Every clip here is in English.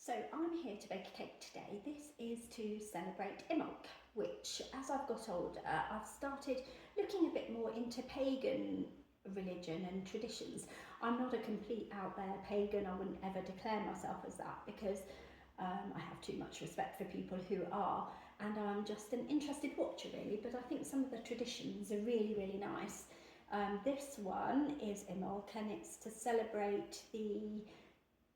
So I'm here to bake a cake today. This is to celebrate Imbolc, which as I've got older, I've started looking a bit more into pagan religion and traditions. I'm not a complete out there pagan. I wouldn't ever declare myself as that because I have too much respect for people who are, and I'm just an interested watcher really, but I think some of the traditions are really, really nice. This one is Imbolc and it's to celebrate the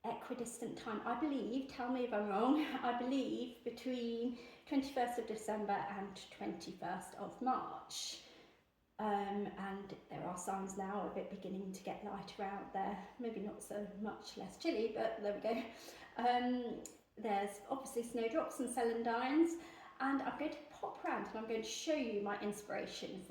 equidistant time, I believe, tell me if I'm wrong, I believe between 21st of December and 21st of March. And there are signs now of it beginning to get lighter out there, maybe not so much less chilly, but there we go. There's obviously snowdrops and celandines, and I'm going to pop around and I'm going to show you my inspiration.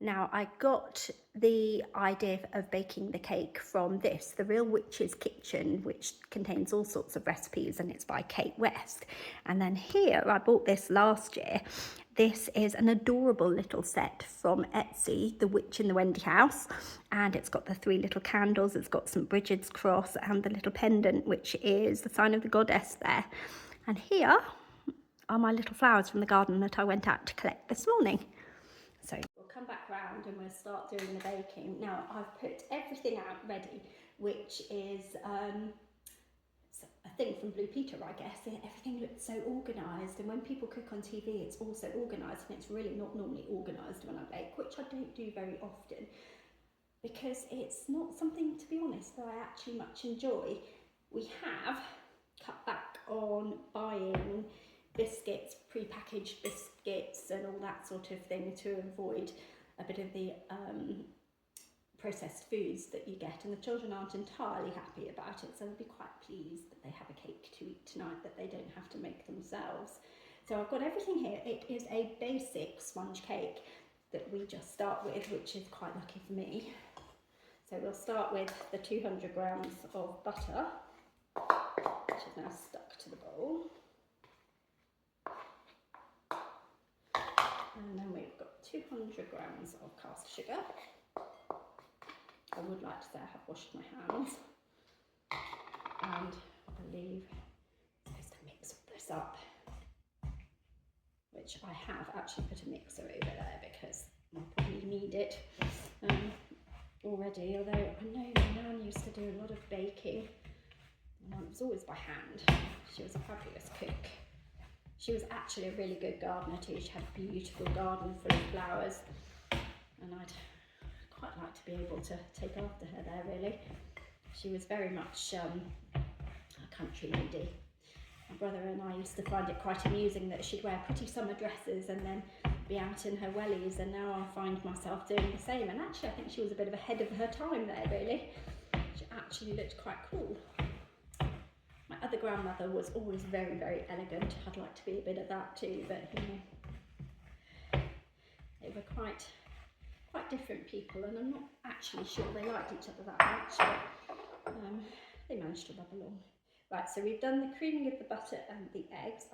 Now, I got the idea of baking the cake from this, The Real Witch's Kitchen, which contains all sorts of recipes, and it's by Kate West. And then here, I bought this last year. This is an adorable little set from Etsy, The Witch in the Wendy House. And it's got the 3 little candles, it's got St. Bridget's cross and the little pendant, which is the sign of the goddess there. And here are my little flowers from the garden that I went out to collect this morning. So we'll come back round and we'll start doing the baking. Now I've put everything out ready, which is a thing from Blue Peter, I guess. Everything looks so organised, and when people cook on TV it's also organised, and it's really not normally organised when I bake, which I don't do very often because it's not something, to be honest, that I actually much enjoy. We have cut back on buying biscuits, pre-packaged biscuits and all that sort of thing to avoid a bit of the processed foods that you get, and the children aren't entirely happy about it, so they'll be quite pleased that they have a cake to eat tonight that they don't have to make themselves. So I've got everything here. It is a basic sponge cake that we just start with, which is quite lucky for me. So we'll start with the 200 grams of butter, which is now stuck to the bowl. And then we've got 200 grams of caster sugar. I would like to say I have washed my hands. And I believe I'm supposed to mix all this up, which I have actually put a mixer over there because I'll probably need it already. Although I know my nan used to do a lot of baking, and it was always by hand. She was a fabulous cook. She was actually a really good gardener too. She had a beautiful garden full of flowers, and I'd quite like to be able to take after her there really. She was very much a country lady. My brother and I used to find it quite amusing that she'd wear pretty summer dresses and then be out in her wellies, and now I find myself doing the same, and actually I think she was a bit of ahead of her time there really. She actually looked quite cool. My other grandmother was always very, very elegant. I'd like to be a bit of that too, but you know, they were quite different people, and I'm not actually sure they liked each other that much, but they managed to rub along. Right, so we've done the creaming of the butter and the eggs,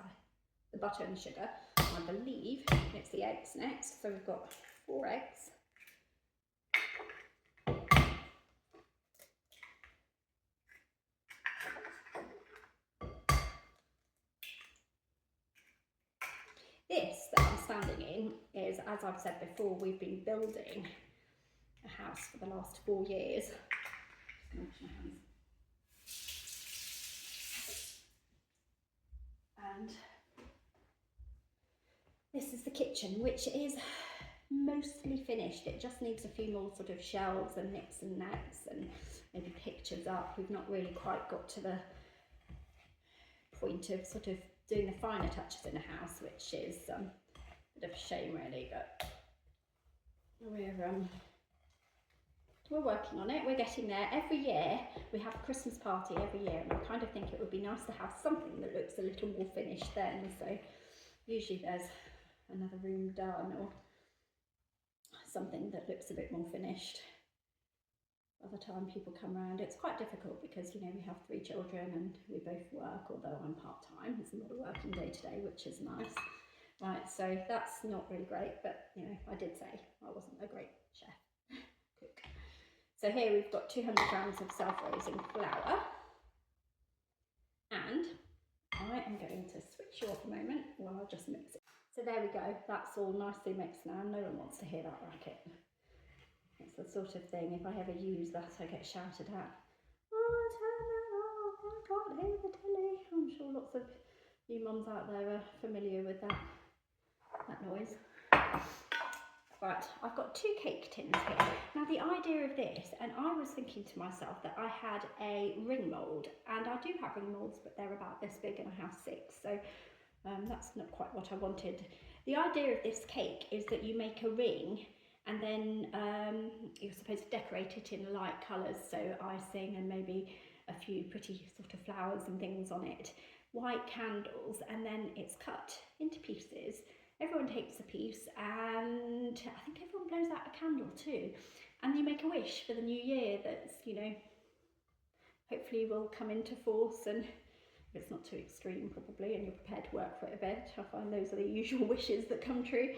the butter and the sugar. I believe it's the eggs next, so we've got 4 eggs. This that I'm standing in is, as I've said before, we've been building a house for the last 4 years. And this is the kitchen, which is mostly finished. It just needs a few more sort of shelves and nicks and nacks and maybe pictures up. We've not really quite got to the point of sort of doing the finer touches in a house, which is a bit of a shame really, but we're working on it. We're getting there. Every year we have a Christmas party every year, and I kind of think it would be nice to have something that looks a little more finished then. So usually there's another room done or something that looks a bit more finished by the time people come around. It's quite difficult because, you know, we have 3 children and we both work, although I'm part-time. It's not a working day today, which is nice. Right, so that's not really great, but you know, I did say I wasn't a great chef cook. So here we've got 200 grams of self-raising flour, and I'm going to switch you off a moment while I just mix it. So there we go, that's all nicely mixed now. No one wants to hear that racket. It's the sort of thing, if I ever use that, I get shouted at. Oh, turn that off, I can't hear the telly. I'm sure lots of you mums out there are familiar with that noise. Right, I've got 2 cake tins here. Now the idea of this, and I was thinking to myself that I had a ring mould, and I do have ring moulds, but they're about this big and I have 6, so that's not quite what I wanted. The idea of this cake is that you make a ring and then you're supposed to decorate it in light colours, so icing and maybe a few pretty sort of flowers and things on it, white candles, and then it's cut into pieces. Everyone takes a piece and I think everyone blows out a candle too, and you make a wish for the new year that's, you know, hopefully will come into force, and if it's not too extreme probably and you're prepared to work for it a bit. I find those are the usual wishes that come true,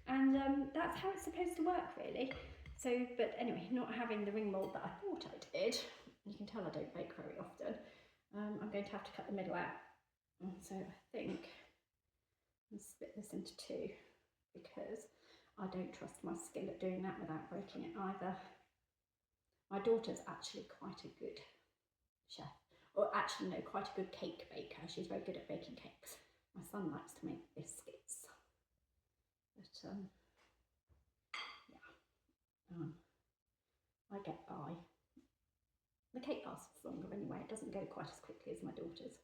and that's how it's supposed to work really. So, but anyway, not having the ring mould that I thought I did, you can tell I don't bake very often, I'm going to have to cut the middle out. And so I think I'll split this into 2 because I don't trust my skill at doing that without breaking it either. My daughter's actually quite a good chef, or actually no, quite a good cake baker. She's very good at baking cakes. My son likes to make biscuits, but yeah, I get by. The cake lasts longer anyway, it doesn't go quite as quickly as my daughter's.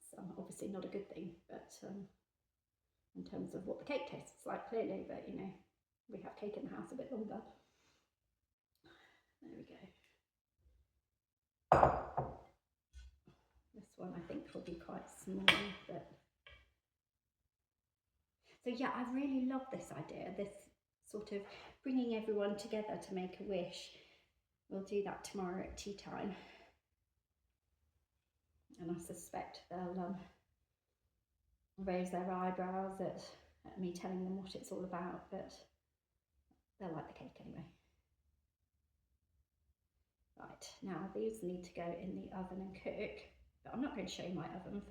So that's obviously not a good thing, but in terms of what the cake tastes like, clearly, but you know, we have cake in the house a bit longer. There we go. This one I think will be quite small, but so yeah, I really love this idea, this sort of bringing everyone together to make a wish. We'll do that tomorrow at tea time, and I suspect they'll raise their eyebrows at me telling them what it's all about, but they'll like the cake anyway. Right, now these need to go in the oven and cook, but I'm not going to show you my oven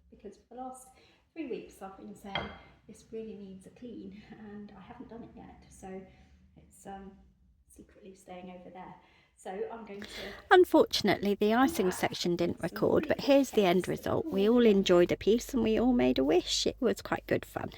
because for the last 3 weeks I've been saying this really needs a clean, and I haven't done it yet, so it's secretly staying over there. So I'm going to... Unfortunately, the icing section didn't record, but here's the end result. We all enjoyed a piece and we all made a wish. It was quite good fun.